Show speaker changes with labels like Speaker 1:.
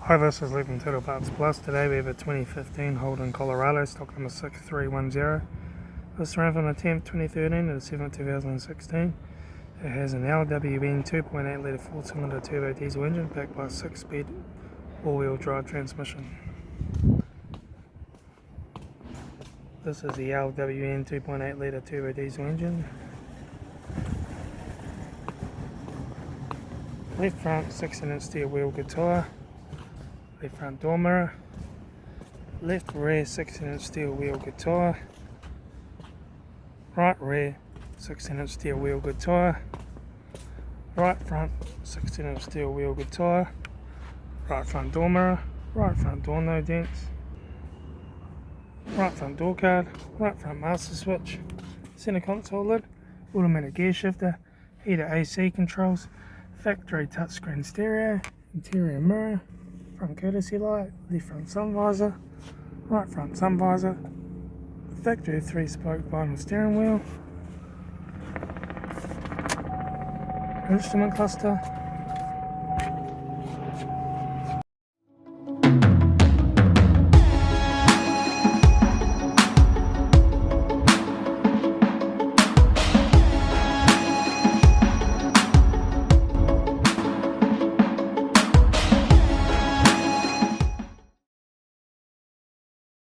Speaker 1: Hi, this is Litre Turtle Parts Plus. Today we have a 2015 Holden Colorado, stock number 6310. This ran from the 10th 2013 to the 7th 2016. It has an LWN 2.8 litre 4-cylinder turbo diesel engine backed by a 6-speed all-wheel drive transmission. This is the LWN 2.8 litre turbo diesel engine. Left front 16-inch steel wheel good tyre. Left front door mirror, left rear 16-inch steel wheel good tyre, right rear 16-inch steel wheel good tyre, right front 16-inch steel wheel good tyre, right front door mirror, right front door no dents, right front door card, right front master switch, centre console lid, automatic gear shifter, heater AC controls, factory touchscreen stereo, interior mirror, front courtesy light, left front sun visor, right front sun visor, factory 3-spoke vinyl steering wheel, instrument cluster,